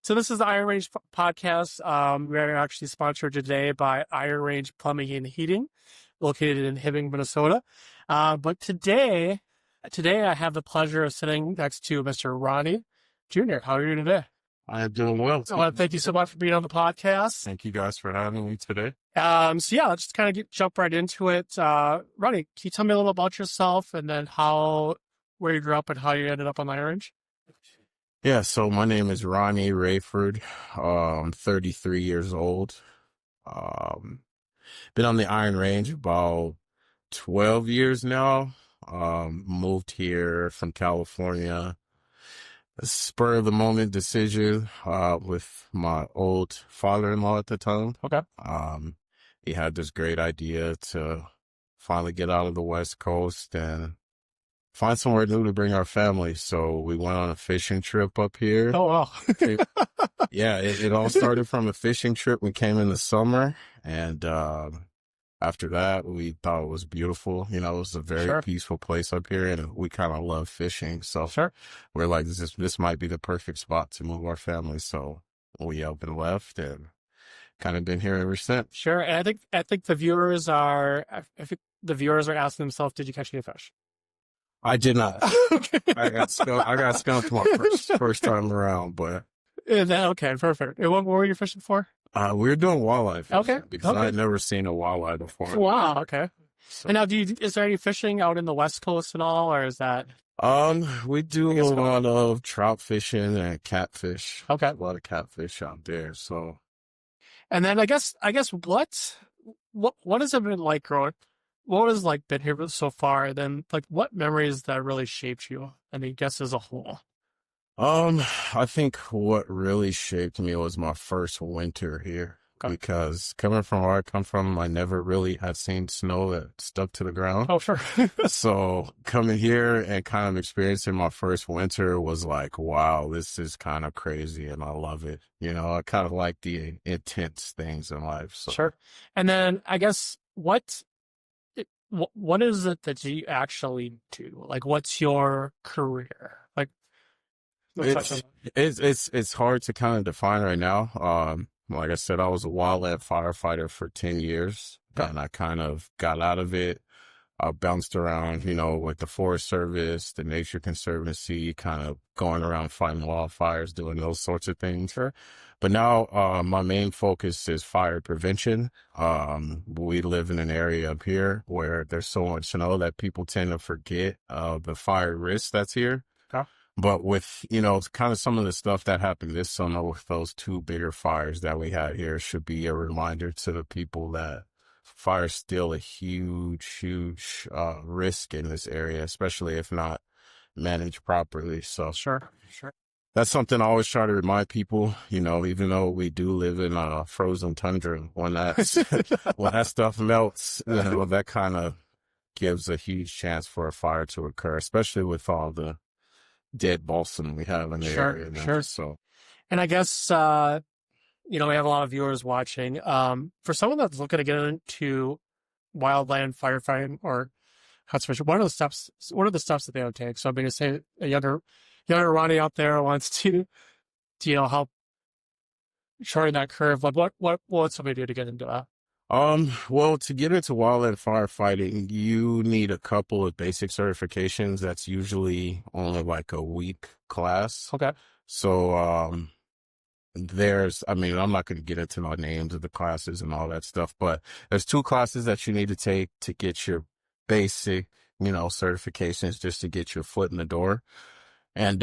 So this is the Iron Range podcast. We're actually sponsored today by Iron Range Plumbing and Heating, located in Hibbing, Minnesota. But today I have the pleasure of sitting next to Mr. Ronnie Jr. How are you today? I am doing well. I want to thank you so much for being on the podcast. Thank you guys for having me today. Let's just kind of jump right into it. Ronnie, can you tell me a little about yourself and then where you grew up and how you ended up on the Iron Range? Yeah, so my name is Ronnie Rayford. I'm 33 years old. Been on the Iron Range about 12 years now. Moved here from California. A spur of the moment decision with my old father-in-law at the time. Okay. He had this great idea to finally get out of the West Coast and find somewhere new to bring our family. So we went on a fishing trip up here. Oh, wow. Yeah, it all started from a fishing trip. We came in the summer, and after that, we thought it was beautiful. You know, it was a very peaceful place up here, and we kind of love fishing. So we're like, this might be the perfect spot to move our family. So we up and left, and kind of been here ever since. Sure. And I think the viewers are asking themselves, did you catch any fish? I did not. Okay. I got skunked my first time around, but okay, perfect. And what were you fishing for? we were doing walleye fishing because I Okay. had never seen a walleye before. Wow. Okay. So, And now, is there any fishing out in the West Coast at all, or is that? we do a lot of trout fishing and catfish. Okay. A lot of catfish out there. So, And then I guess what has it been like growing? What has been here so far? And then what memories that really shaped you? I mean, guess as a whole. I think what really shaped me was my first winter here. Okay. Because coming from where I come from, I never really had seen snow that stuck to the ground. Oh, sure. So coming here and kind of experiencing my first winter was like, wow, this is kind of crazy and I love it. You know, I kind of like the intense things in life. So. Sure. And then I guess what is it that you actually do? What's your career? It's hard to kind of define right now. Like I said, I was a wildland firefighter for 10 years, and I kind of got out of it. I bounced around, with the Forest Service, the Nature Conservancy, kind of going around fighting wildfires, doing those sorts of things. Sure. But now my main focus is fire prevention. We live in an area up here where there's so much snow that people tend to forget the fire risk that's here. Okay. But with, kind of some of the stuff that happened this summer with those two bigger fires that we had here should be a reminder to the people that fire is still a huge risk in this area, especially if not managed properly. So Sure. that's something I always try to remind people, even though we do live in a frozen tundra, when that stuff melts, that kind of gives a huge chance for a fire to occur, especially with all the dead balsam we have in the area now. Sure. So, And I guess, we have a lot of viewers watching. For someone that's looking to get into wildland firefighting or conservation, what are the steps that they would take? So I'm going to say a younger Ronnie out there wants to help shorten that curve. What would somebody do to get into that? Well, to get into wildland firefighting, you need a couple of basic certifications. That's usually only like a week class. Okay. So, I'm not going to get into the names of the classes and all that stuff, but there's 2 classes that you need to take to get your basic, certifications just to get your foot in the door. And,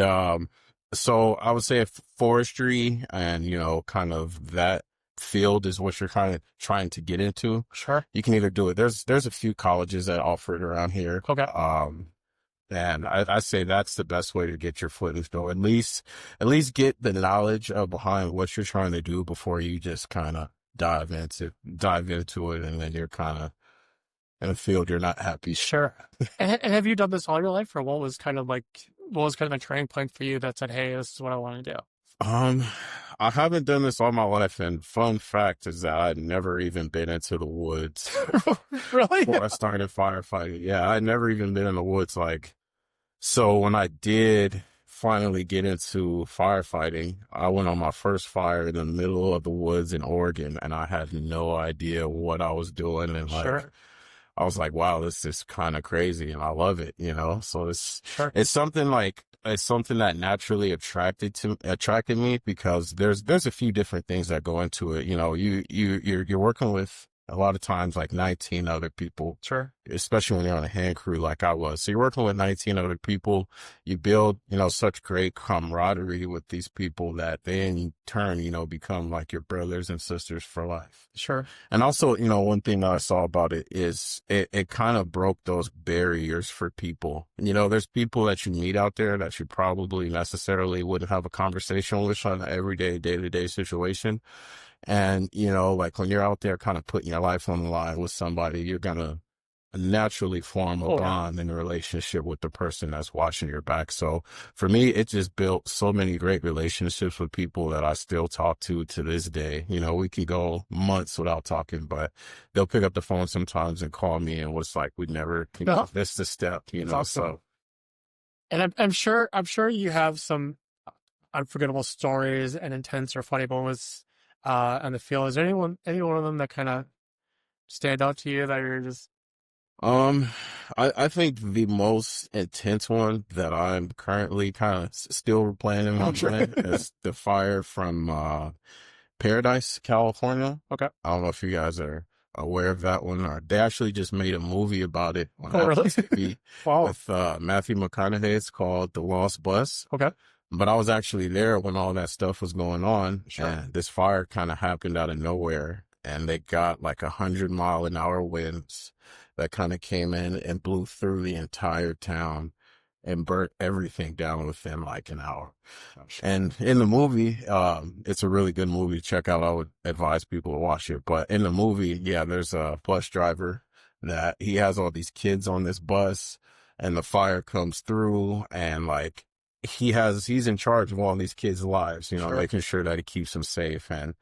so I would say forestry and, kind of that field is what you're kind of trying to get into. Sure. You can either do it. There's a few colleges that offer it around here. Okay. And I say that's the best way to get your foot in the door. At least get the knowledge behind what you're trying to do before you just kind of dive into it, and then you're kind of in a field you're not happy. Sure. And have you done this all your life, or what was kind of a turning point for you that said, hey, this is what I want to do? I haven't done this all my life, and fun fact is that I'd never even been into the woods. Really? Before I started firefighting. Yeah, I'd never even been in the woods. So when I did finally get into firefighting, I went on my first fire in the middle of the woods in Oregon, and I had no idea what I was doing. And like, Sure. I was like, wow, this is kind of crazy, and I love it, you know? So Sure. it's something like, it's something that naturally attracted me because there's a few different things that go into it. You know, you're working with a lot of times like 19 other people, Sure. especially when you're on a hand crew like I was. So you're working with 19 other people. You build, you know, such great camaraderie with these people that they in turn, you know, become like your brothers and sisters for life. Sure. And also, you know, one thing that I saw about it is it kind of broke those barriers for people. You know, there's people that you meet out there that you probably necessarily wouldn't have a conversation with on an everyday, day-to-day situation. And, you know, like when you're out there kind of putting your life on the line with somebody, you're going to naturally form a bond and a relationship with the person that's watching your back. So for me, it just built so many great relationships with people that I still talk to this day. You know, we can go months without talking, but they'll pick up the phone sometimes and call me, and it's like we never missed a step, you know. Awesome. So, and I'm sure you have some unforgettable stories and intense or funny moments on the field. Is there any one of them that kind of stand out to you that you're just I think the most intense one that I'm currently kind of still planning on doing is the fire from Paradise, California. Okay. I don't know if you guys are aware of that one, or they actually just made a movie about it on really? TV Wow. with Matthew McConaughey. It's called The Lost Bus. Okay. But I was actually there when all that stuff was going on, Sure. and this fire kind of happened out of nowhere, and they got like 100-mile-an-hour winds that kind of came in and blew through the entire town and burnt everything down within like an hour. And in the movie, it's a really good movie to check out. I would advise people to watch it. But in the movie, yeah, there's a bus driver that he has all these kids on this bus, and the fire comes through, and like he's in charge of all these kids' lives, you know, making sure that he keeps them safe. And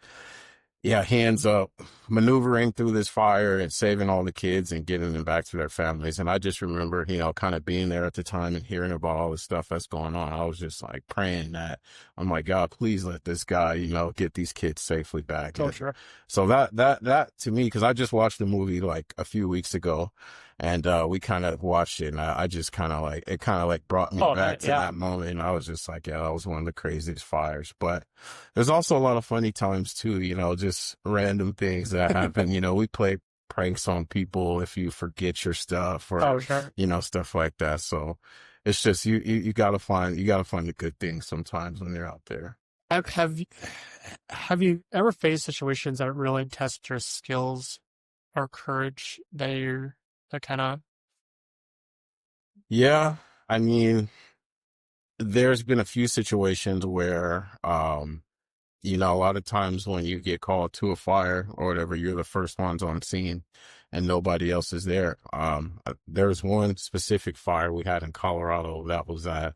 yeah, he ends up maneuvering through this fire and saving all the kids and getting them back to their families. And I just remember, you know, kind of being there at the time and hearing about all the stuff that's going on. I was just like praying that, I'm like, God, please let this guy, you know, get these kids safely back. Oh, sure. So that to me, because I just watched the movie like a few weeks ago, and we kind of watched it, and I just kind of like, it kind of like brought me back to that moment. And I was just like, yeah, that was one of the craziest fires. But there's also a lot of funny times too, you know, just random things that happen. You know, we play pranks on people if you forget your stuff, or you know, stuff like that. So it's just you gotta find the good things sometimes when you're out there. Have you ever faced situations that really test your skills or courage that kind of? Yeah, I mean, there's been a few situations where, you know, a lot of times when you get called to a fire or whatever, you're the first ones on scene and nobody else is there. There's one specific fire we had in Colorado that was at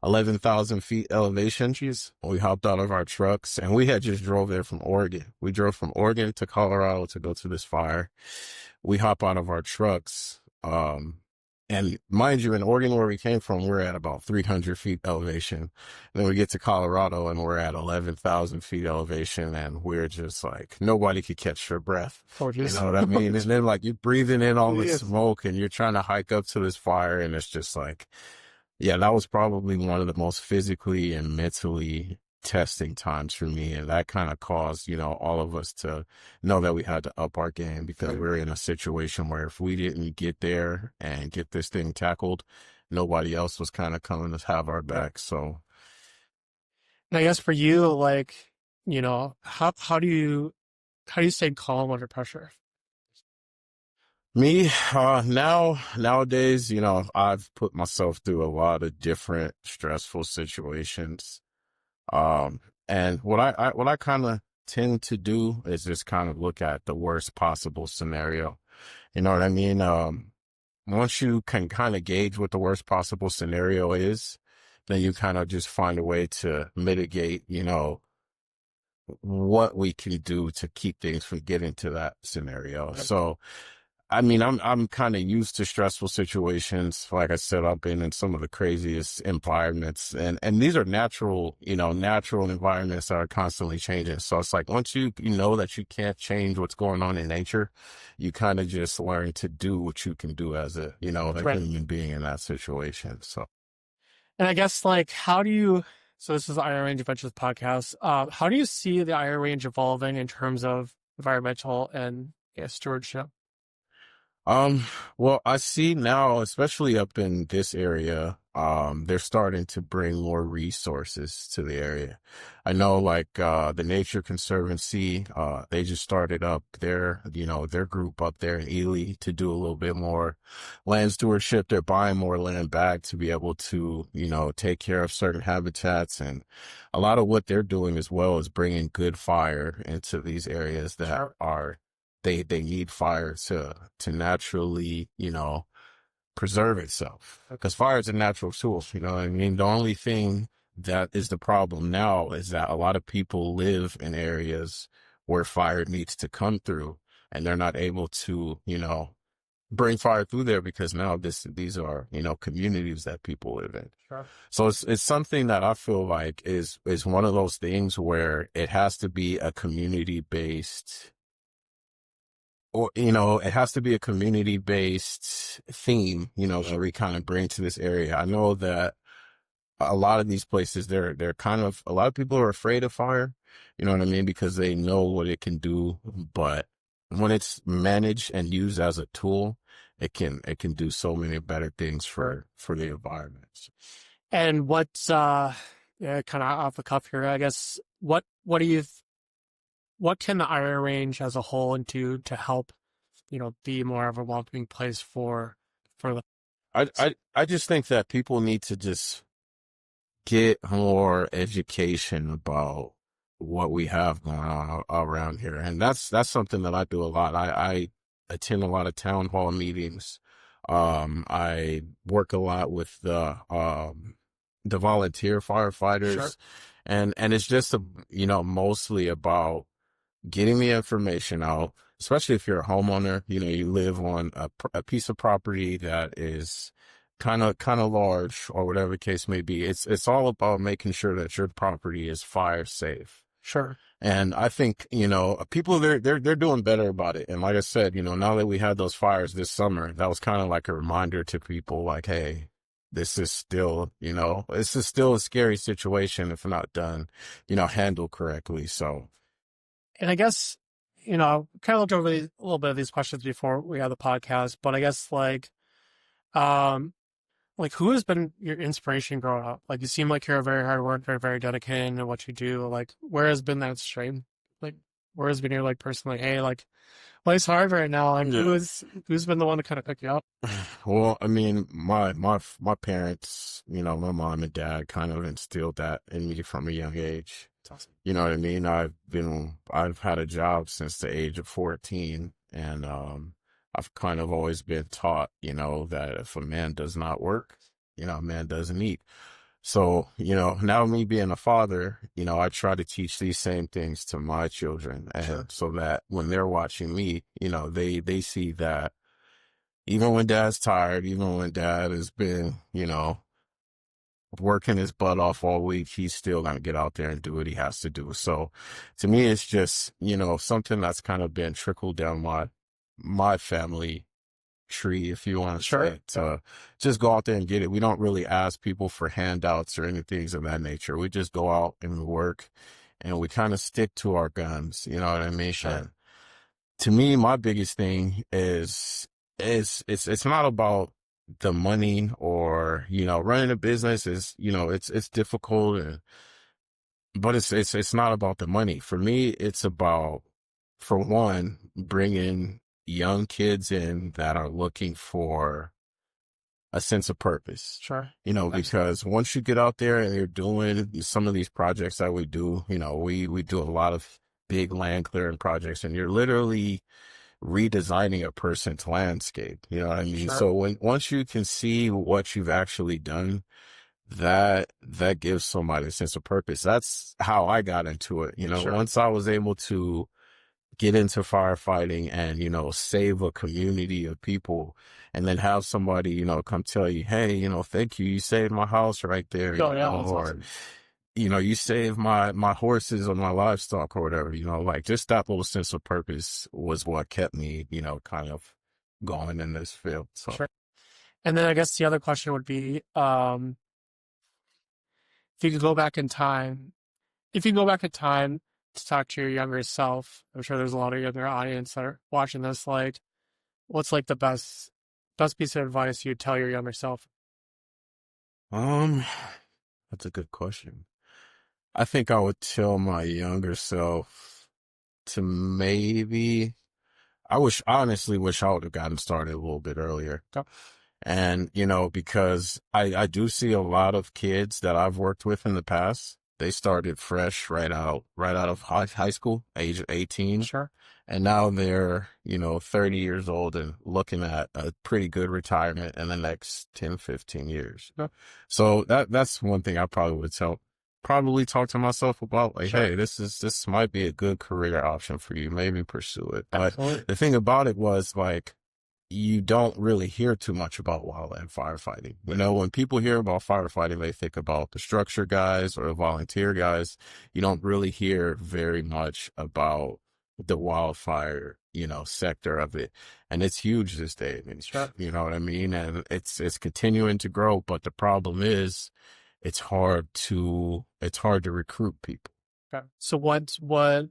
11,000 feet elevation. We hopped out of our trucks, and we had just drove there from Oregon. We drove from Oregon to Colorado to go to this fire. We hop out of our trucks. And mind you, in Oregon, where we came from, we're at about 300 feet elevation. And then we get to Colorado and we're at 11,000 feet elevation, and we're just like, nobody could catch their breath. Oh, you know what I mean? And then like you're breathing in all the smoke and you're trying to hike up to this fire, and it's just like, yeah, that was probably one of the most physically and mentally testing times for me. And that kind of caused, you know, all of us to know that we had to up our game, because we were in a situation where if we didn't get there and get this thing tackled, nobody else was kind of coming to have our back. So, and I guess for you, like, you know, how do you stay calm under pressure? Me, nowadays, you know, I've put myself through a lot of different stressful situations. And what I kind of tend to do is just kind of look at the worst possible scenario. You know what I mean? Once you can kind of gauge what the worst possible scenario is, then you kind of just find a way to mitigate, you know, what we can do to keep things from getting to that scenario. So I mean, I'm kind of used to stressful situations. Like I said, I've been in some of the craziest environments, and these are natural, natural environments that are constantly changing. So it's like once you know that you can't change what's going on in nature, you kind of just learn to do what you can do as a, Right. human being in that situation. So And I guess like so this is the Iron Range Adventures podcast. How do you see the Iron Range evolving in terms of environmental and stewardship? Um, well, I see now, especially up in this area, they're starting to bring more resources to the area. I know like the Nature Conservancy, they just started up their group up there in Ely to do a little bit more land stewardship. They're buying more land back to be able to, take care of certain habitats. And a lot of what they're doing as well is bringing good fire into these areas that Sure. are they need fire to naturally, preserve itself, because fire is a natural tool. You know what I mean? The only thing that is the problem now is that a lot of people live in areas where fire needs to come through, and they're not able to, bring fire through there because now these are, communities that people live in. Sure. So it's something that I feel like is one of those things where it has to be a community based, or it has to be a community based theme, that we kind of bring to this area. I know that a lot of these places, they're kind of, a lot of people are afraid of fire, you know what I mean, because they know what it can do. But when it's managed and used as a tool, it can do so many better things for the environment. And what's yeah, kind of off the cuff here, I guess. What can the Iron Range as a whole do to help, be more of a welcoming place for the I just think that people need to just get more education about what we have going on around here. And that's something that I do a lot. I attend a lot of town hall meetings. I work a lot with the volunteer firefighters. Sure. And it's just, mostly about getting the information out, especially if you're a homeowner, you live on a piece of property that is kind of large or whatever the case may be. It's all about making sure that your property is fire safe. Sure. And I think, people, they're doing better about it. And like I said, now that we had those fires this summer, that was kind of like a reminder to people like, hey, this is still a scary situation if not done, handled correctly. So. And I guess, kind of looked over a little bit of these questions before we had the podcast, but I guess who has been your inspiration growing up? Like, you seem like you're a very hard worker, very dedicated in what you do. Like, where has been that strength? Like, where has been your person like, hey, life's hard right now, and who's been the one to kind of pick you up? Well, I mean, my parents, my mom and dad kind of instilled that in me from a young age. Awesome. You know what I mean? I've had a job since the age of 14, and I've kind of always been taught, that if a man does not work, a man doesn't eat. So, now me being a father, I try to teach these same things to my children, and Sure. so that when they're watching me, they see that even when dad's tired, even when dad has been, working his butt off all week, he's still going to get out there and do what he has to do. So to me, it's just, something that's kind of been trickled down my family tree, if you want to say, to just go out there and get it. We don't really ask people for handouts or anything of that nature. We just go out and work, and we kind of stick to our guns. You know what I mean? Sure. And to me, my biggest thing is it's not about the money or, running a business is, it's difficult, but it's not about the money. For me, it's about, for one, bringing young kids in that are looking for a sense of purpose. Sure. Because once you get out there and you're doing some of these projects that we do, we do a lot of big land clearing projects, and you're literally redesigning a person's landscape. You know what I mean? Sure. So once you can see what you've actually done, that gives somebody a sense of purpose. That's how I got into it. Sure. Once I was able to get into firefighting and, save a community of people, and then have somebody, come tell you, hey, thank you. You saved my house right there. Oh, yeah, or, awesome. you saved my horses or my livestock or whatever, like just that little sense of purpose was what kept me, kind of going in this field. So. Sure. And then I guess the other question would be, if you could go back in time, to talk to your younger self, I'm sure there's a lot of younger audience that are watching this, like, what's like the best piece of advice you'd tell your younger self? That's a good question. I think I would tell my younger self to maybe, I honestly wish I would have gotten started a little bit earlier. Oh. And, because I do see a lot of kids that I've worked with in the past. They started fresh right out of high school, age of 18. Sure. And now they're, 30 years old and looking at a pretty good retirement in the next 10, 15 years. Yeah. So that's one thing I probably would probably talk to myself about, like, sure. hey, this might be a good career option for you. Maybe pursue it. Absolutely. But the thing about it was, like, you don't really hear too much about wildland firefighting. When people hear about firefighting, they think about the structure guys or the volunteer guys. You don't really hear very much about the wildfire, sector of it. And it's huge this day. Sure. You know what I mean? And it's continuing to grow. But the problem is it's hard to recruit people. Okay. So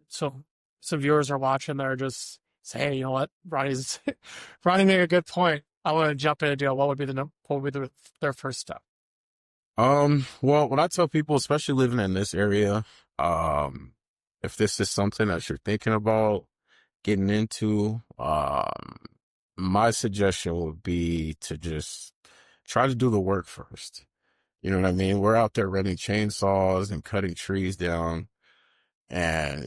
so some viewers are watching that are just say, hey, you know what, Ronnie made a good point. I want to jump in and do it. What would be their first step? Well, what I tell people, especially living in this area, if this is something that you're thinking about getting into, my suggestion would be to just try to do the work first. You know what I mean? We're out there running chainsaws and cutting trees down and,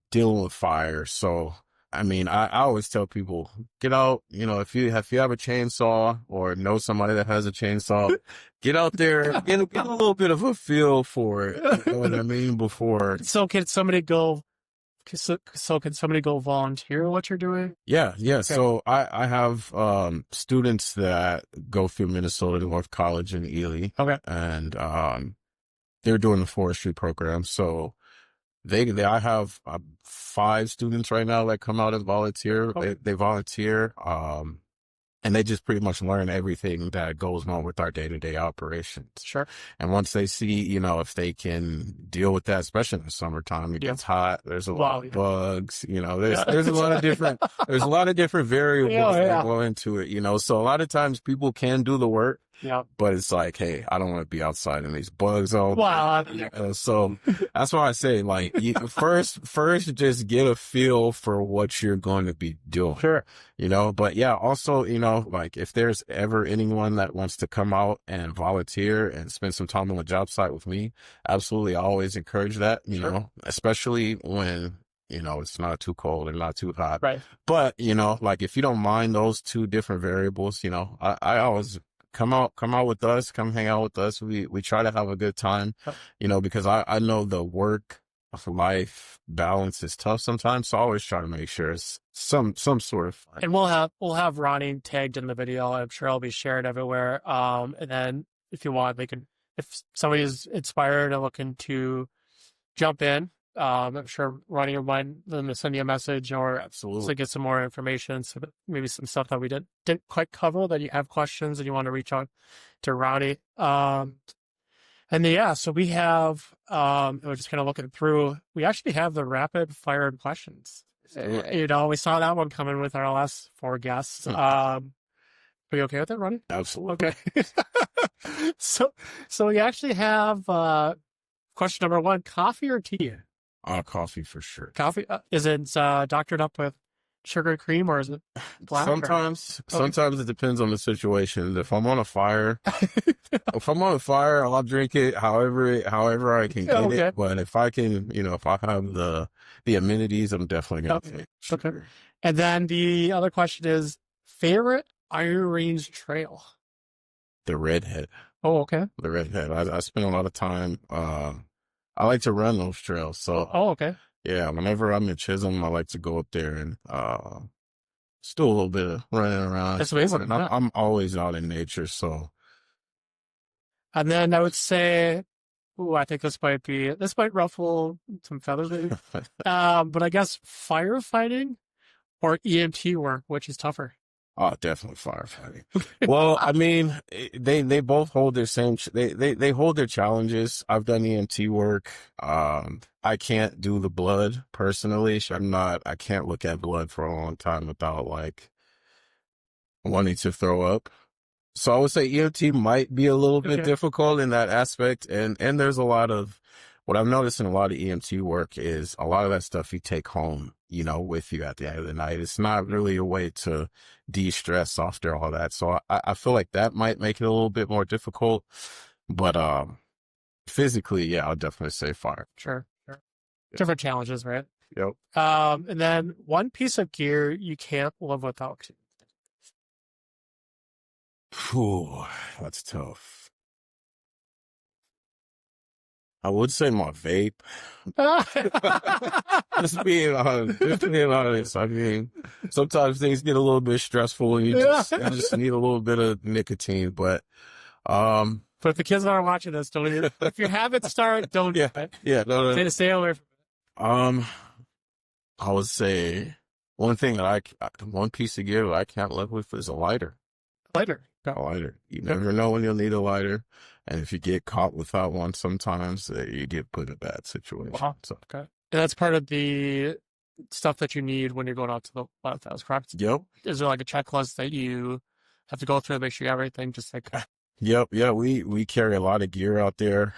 dealing with fire. So, I mean, I always tell people, get out, if you have a chainsaw or know somebody that has a chainsaw, get out there, get a little bit of a feel for it. You know what I mean? Before. So can somebody go volunteer what you're doing? Yeah. Okay. So I have students that go through Minnesota North College in Ely. Okay. And they're doing the forestry program. So I have 5 students right now that come out and volunteer. Okay. They volunteer, and they just pretty much learn everything that goes on with our day-to-day operations. Sure. And once they see, if they can deal with that, especially in the summertime, it gets hot. There's a lot of bugs. There's a lot of different variables that go into it. So a lot of times people can do the work. Yeah. But it's like, hey, I don't want to be outside in these bugs all day. So that's why I say, like, first just get a feel for what you're going to be doing. Sure. But yeah, also, like, if there's ever anyone that wants to come out and volunteer and spend some time on the job site with me, absolutely, I always encourage that, especially when it's not too cold and not too hot. Right. But, like, if you don't mind those 2 different variables, I always come out with us, come hang out with us. We try to have a good time, because I know the work life balance is tough sometimes. So I always try to make sure it's some sort of fun. And we'll have Ronnie tagged in the video. I'm sure it'll be shared everywhere. And then if you want, if somebody is inspired and looking to jump in, I'm sure Ronnie will mind them to send you a message or to get some more information. So maybe some stuff that we didn't quite cover that you have questions and you want to reach out to Ronnie. And then, so we have, we're just kind of looking through, we actually have the rapid fire questions. We saw that one coming with our last 4 guests. Are you okay with it, Ronnie? Absolutely. Okay. So we actually have, question number 1, coffee or tea? Coffee for sure. Coffee? Is it doctored up with sugar cream or is it black? Sometimes it depends on the situation. If I'm on a fire, I'll drink it however I can get it. But if I can, if I have the amenities, I'm definitely going to take sugar. Okay. And then the other question is, favorite Iron Range trail? The Redhead. Oh, okay. The Redhead. I spend a lot of time. I like to run those trails. So, okay. Yeah, whenever I'm in Chisholm, I like to go up there and just do a little bit of running around. That's amazing. I'm always out in nature, so. And then I would say, ooh, I think this might ruffle some feathers, maybe. But I guess firefighting or EMT work, which is tougher? Oh, definitely firefighting. Well, I mean, they both hold their same, they hold their challenges. I've done EMT work. I can't do the blood personally. I can't look at blood for a long time without like wanting to throw up. So I would say EMT might be a little bit difficult in that aspect. And there's a lot of, what I've noticed in a lot of EMT work is a lot of that stuff you take home, with you at the end of the night. It's not really a way to de-stress after all that. So I feel like that might make it a little bit more difficult. But physically, yeah, I'll definitely say fire. Sure. Yeah. Different challenges, right? Yep. And then one piece of gear you can't live without. Whew, that's tough. I would say my vape. Just being honest. I mean, sometimes things get a little bit stressful and you just need a little bit of nicotine. But if the kids aren't watching this, if you haven't started, don't do it. Yeah, no. Stay away from it. I would say one piece of gear that I can't live with is a lighter. A lighter. You never know when you'll need a lighter. And if you get caught without one, sometimes you get put in a bad situation. Wow. So. Okay. And that's part of the stuff that you need when you're going out to the wildfires, correct? Yep. Is there like a checklist that you have to go through to make sure you have everything just like... Yep. Yeah. We carry a lot of gear out there.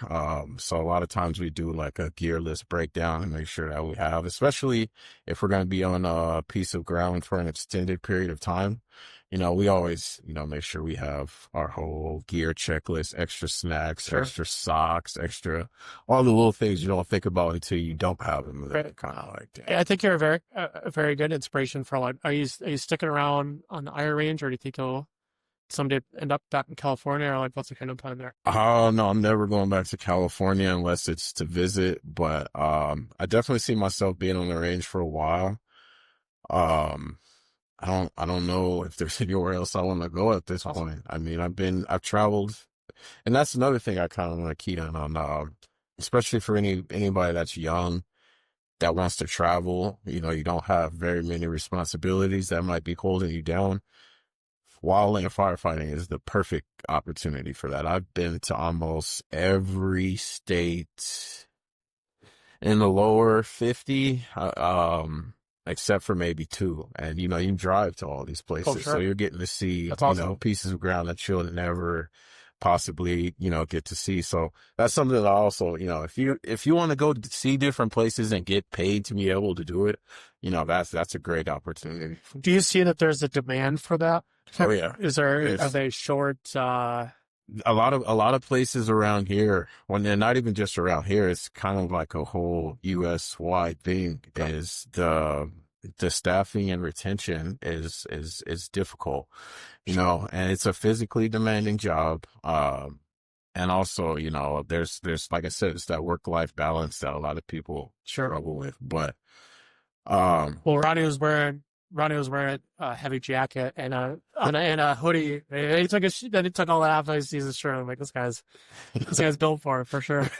So a lot of times we do like a gear list breakdown and make sure that we have, especially if we're going to be on a piece of ground for an extended period of time. We always, make sure we have our whole gear checklist, extra snacks, extra socks, all the little things you don't think about until you don't have them. Right. Kind of like that. I think you're a very good inspiration for like, are you sticking around on the Iron Range, or do you think you'll someday end up back in California, or like what's the kind of plan there? Oh, no, I'm never going back to California unless it's to visit, but I definitely see myself being on the range for a while. I don't know if there's anywhere else I want to go at this point. I mean, I've traveled, and that's another thing I kind of want to key in on, especially for anybody that's young that wants to travel. You don't have very many responsibilities that might be holding you down. Wildland firefighting is the perfect opportunity for that. I've been to almost every state in the lower 50, except for maybe 2. And, you drive to all these places. So you're getting to see, pieces of ground that you'll never possibly, get to see. So that's something that I also, if you want to go see different places and get paid to be able to do it, that's a great opportunity. Do you see that there's a demand for that? Oh yeah. Are they short? A lot of places around here, when they're not even just around here, it's kind of like a whole US wide thing. Is the staffing and retention is difficult, and it's a physically demanding job. And also, there's like I said, it's that work-life balance that a lot of people struggle with. But well, Ronnie was wearing a heavy jacket and a hoodie. He took all that off. He sees his shirt. I'm like, this guy's built for it for sure.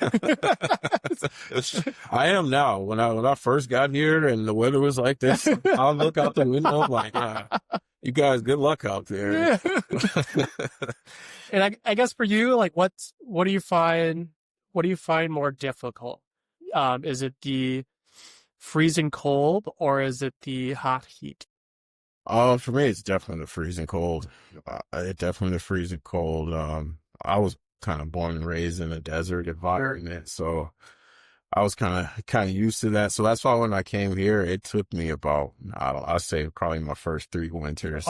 I am now. When I first got here and the weather was like this, I'll look out the window like, you guys, good luck out there. And I guess for you, like, what do you find more difficult? Is it the freezing cold, or is it the hot heat? For me, it's definitely the freezing cold. Definitely the freezing cold. I was kind of born and raised in a desert environment, so I was kind of used to that. So that's why when I came here, it took me about, I'll say probably my first 3 winters.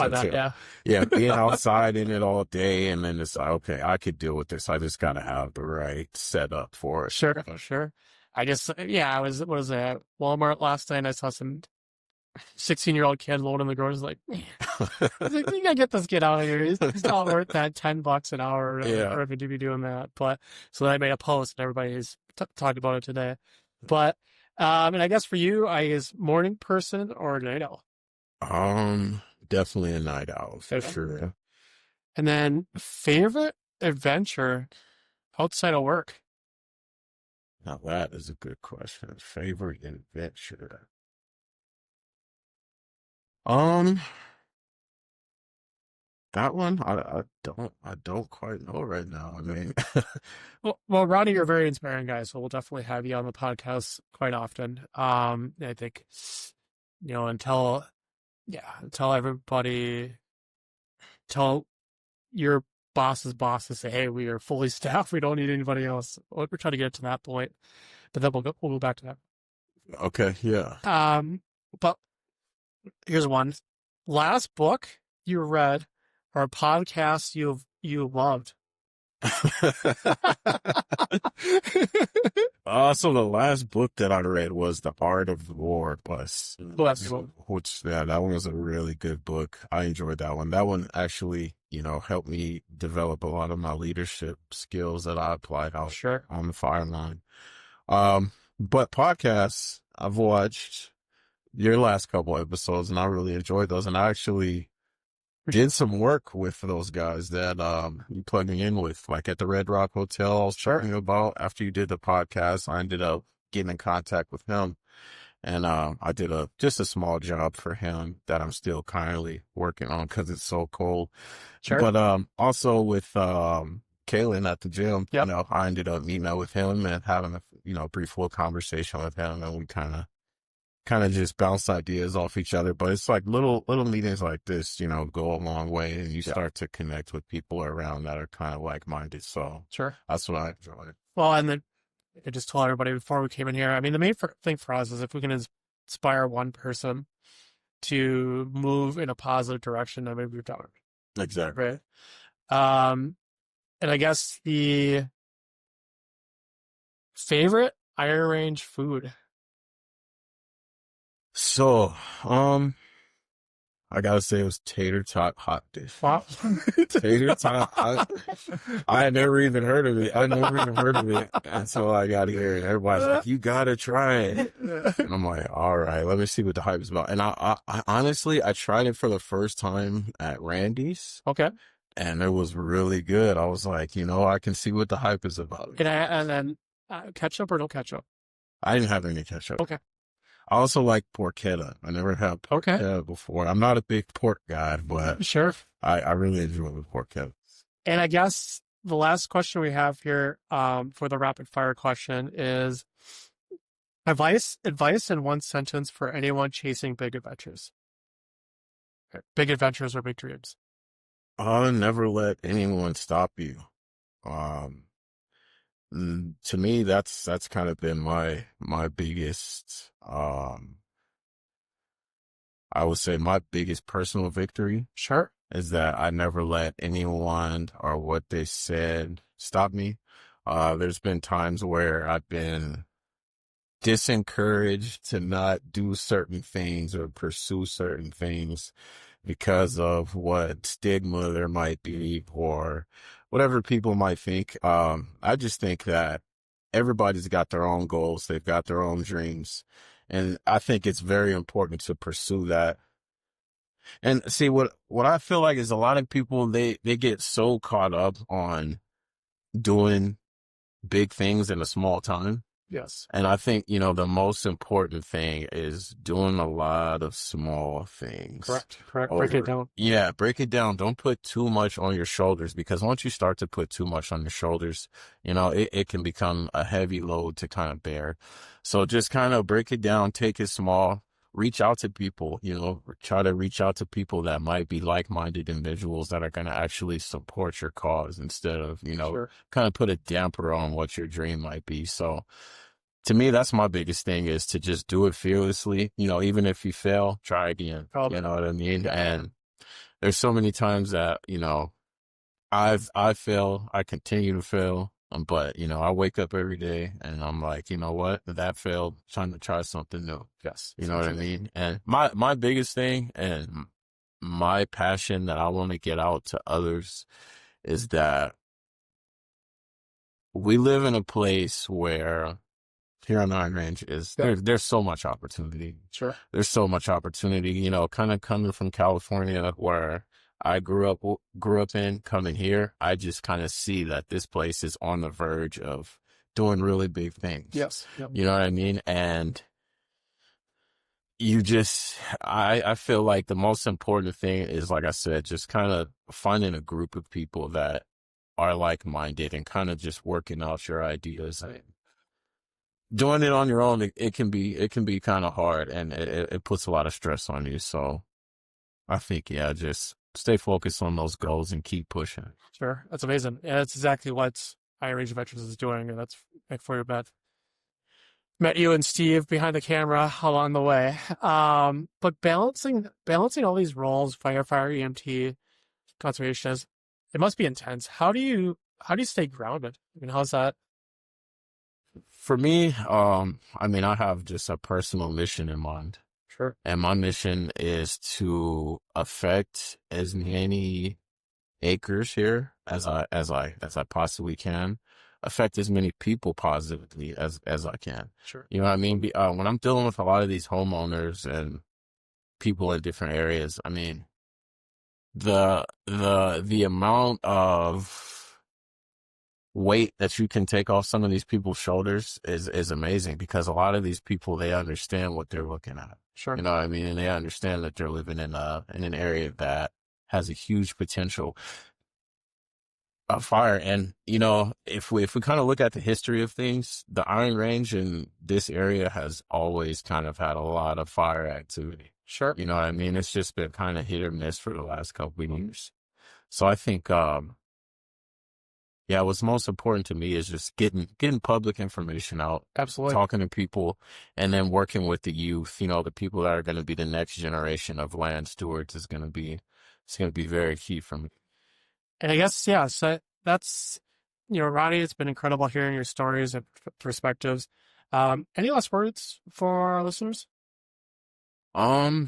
Being outside in it all day, and then it's like, okay, I could deal with this. I just got to have the right setup for it. Sure. I was at Walmart last night and I saw some 16-year-old kid loading the groceries. Like, man, you gotta get this kid out of here. He's not worth that $10 an hour or if you'd be doing that. But so then I made a post and everybody's talked about it today. But And I guess for you, I is morning person or a night owl? Definitely a night owl for Okay. sure. And then favorite adventure outside of work? Now that is a good question. Favorite adventure. Um, that one I don't quite know right now. I mean, Well, Ronnie, you're a very inspiring guy, so we'll definitely have you on the podcast quite often. I think, until everybody, tell your boss's boss to say, hey, we are fully staffed. We don't need anybody else. We're trying to get to that point, but then we'll go back to that. okay, yeah. But here's one. Last book you read or a podcast you loved. So the last book that I read was The Art of War, which that one was a really good book. I enjoyed that one. That one actually, helped me develop a lot of my leadership skills that I applied out on the fire line. But podcasts, I've watched your last couple episodes and I really enjoyed those. And I actually did some work with those guys that you plugged me in with, like at the Red Rock Hotel I was talking about. After you did the podcast, I ended up getting in contact with him, and I did just a small job for him that I'm still currently working on because it's so cold. But also with Kalen at the gym, I ended up meeting up with him and having a pretty full conversation with him, and we kind of just bounce ideas off each other. But it's like little meetings like this, go a long way, and you start to connect with people around that are kind of like-minded. So that's what I enjoy. Well, and then I just told everybody before we came in here, I mean, the main thing for us is if we can inspire one person to move in a positive direction, I mean, we've done it. Exactly. Right. And I guess the favorite Iron Range food. So, I gotta say it was tater tot hot dish. Wow. Tater tot hot. I had never even heard of it. until I got here, and everybody's like, "You gotta try it." And I'm like, "All right, let me see what the hype is about." And I honestly, I tried it for the first time at Randy's. Okay. And it was really good. I was like, I can see what the hype is about. And then ketchup or no ketchup? I didn't have any ketchup. Okay. I also like porchetta. I never had porchetta before. I'm not a big pork guy, but I really enjoy the porchetta. And I guess the last question we have here for the rapid fire question is advice in one sentence for anyone chasing big adventures. Okay. Big adventures or big dreams. Never let anyone stop you. To me, that's kind of been my biggest, I would say my biggest personal victory. Is that I never let anyone or what they said stop me. There's been times where I've been disencouraged to not do certain things or pursue certain things because of what stigma there might be or whatever people might think. I just think that everybody's got their own goals. They've got their own dreams. And I think it's very important to pursue that. And see, what I feel like is a lot of people, they get so caught up on doing big things in a small time. Yes. And I think, the most important thing is doing a lot of small things. Correct. Break it down. Yeah, break it down. Don't put too much on your shoulders, because once you start to put too much on your shoulders, it can become a heavy load to kind of bear. So just kind of break it down, take it small, reach out to people, try to reach out to people that might be like-minded individuals that are going to actually support your cause instead of, kind of put a damper on what your dream might be. So to me, that's my biggest thing, is to just do it fearlessly. Even if you fail, try again. You know what I mean? And there's so many times that, I fail, I continue to fail. But, I wake up every day and I'm like, you know what? That failed. Trying to try something new. Yes. You know what I mean? And my biggest thing and my passion that I want to get out to others is that we live in a place where here on the Iron Range is there's so much opportunity. Sure. There's so much opportunity, you know, kind of coming from California where I grew up in, coming here, I just kind of see that this place is on the verge of doing really big things. Yes. Yep. You know what I mean? And I feel like the most important thing is, like I said, just kind of finding a group of people that are like-minded and kind of just working out your ideas. Doing it on your own, it can be kind of hard, and it puts a lot of stress on you. So I think, just stay focused on those goals and keep pushing. Sure. That's amazing. Yeah, that's exactly what Iron Range Adventures is doing, and that's for your bet. Met you and Steve behind the camera along the way. But balancing all these roles, firefighter, EMT, conservationist, it must be intense. How do you stay grounded? I mean, how's that? For me, I mean, I have just a personal mission in mind. Sure. And my mission is to affect as many acres here as I possibly can, affect as many people positively as I can. Sure. You know what I mean? When I'm dealing with a lot of these homeowners and people in different areas, I mean, the amount of weight that you can take off some of these people's shoulders is amazing, because a lot of these people, they understand what they're looking at. Sure. You know what I mean? And they understand that they're living in an area that has a huge potential of fire. And, you know, if we kind of look at the history of things, the Iron Range in this area has always kind of had a lot of fire activity. Sure. You know what I mean? It's just been kind of hit or miss for the last couple of years. So I think, what's most important to me is just getting public information out. Absolutely. Talking to people, and then working with the youth, you know, the people that are going to be the next generation of land stewards it's going to be very key for me. And I guess, so that's, you know, Ronnie, it's been incredible hearing your stories and perspectives. Any last words for our listeners? I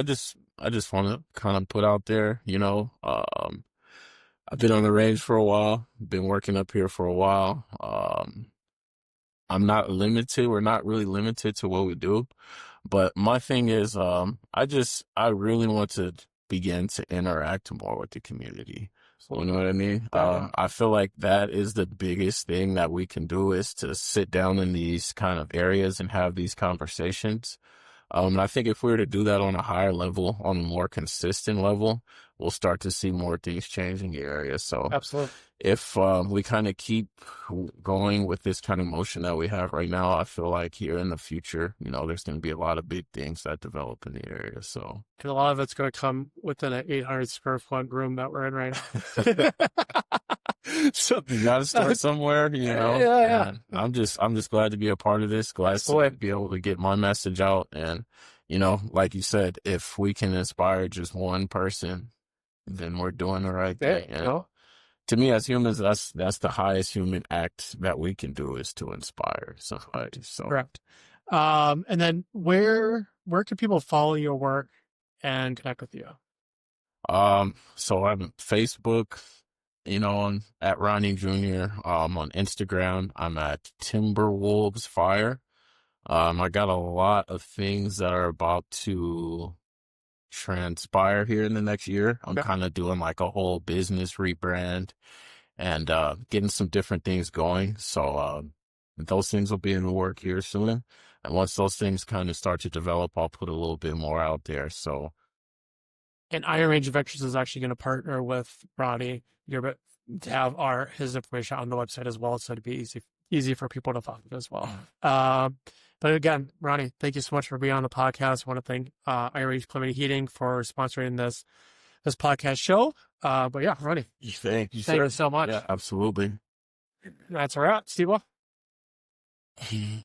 just want to kind of put out there, you know, I've been on the range for a while, been working up here for a while. We're not really limited to what we do, but my thing is, I really want to begin to interact more with the community. You know what I mean? I feel like that is the biggest thing that we can do, is to sit down in these kind of areas and have these conversations. And I think if we were to do that on a higher level, on a more consistent level, we'll start to see more things change in the area. So absolutely, if we kind of keep going with this kind of motion that we have right now, I feel like here in the future, you know, there's going to be a lot of big things that develop in the area. So, and a lot of it's going to come within an 800 square foot room that we're in right now. So you got to start somewhere, you know. Yeah. I'm just glad to be a part of this. Glad to be able to get my message out, and, you know, like you said, if we can inspire just one person, then we're doing the right thing. And to me, as humans, that's the highest human act that we can do, is to inspire somebody. So correct. And then where can people follow your work and connect with you? So I'm Facebook, you know, at Ronnie Jr. On Instagram, I'm at Timberwolves Fire. I got a lot of things that are about to transpire here in the next year. I'm kind of doing like a whole business rebrand and getting some different things going. So those things will be in the work here soon. And once those things kind of start to develop, I'll put a little bit more out there. So, and Iron Range Adventures is actually going to partner with Ronnie to have his information on the website as well, so it'd be easy for people to find as well. But again, Ronnie, thank you so much for being on the podcast. I want to thank Iron Range Plumbing Heating for sponsoring this podcast show. But yeah, Ronnie, thank you so much. Yeah, absolutely. That's all right, Steve.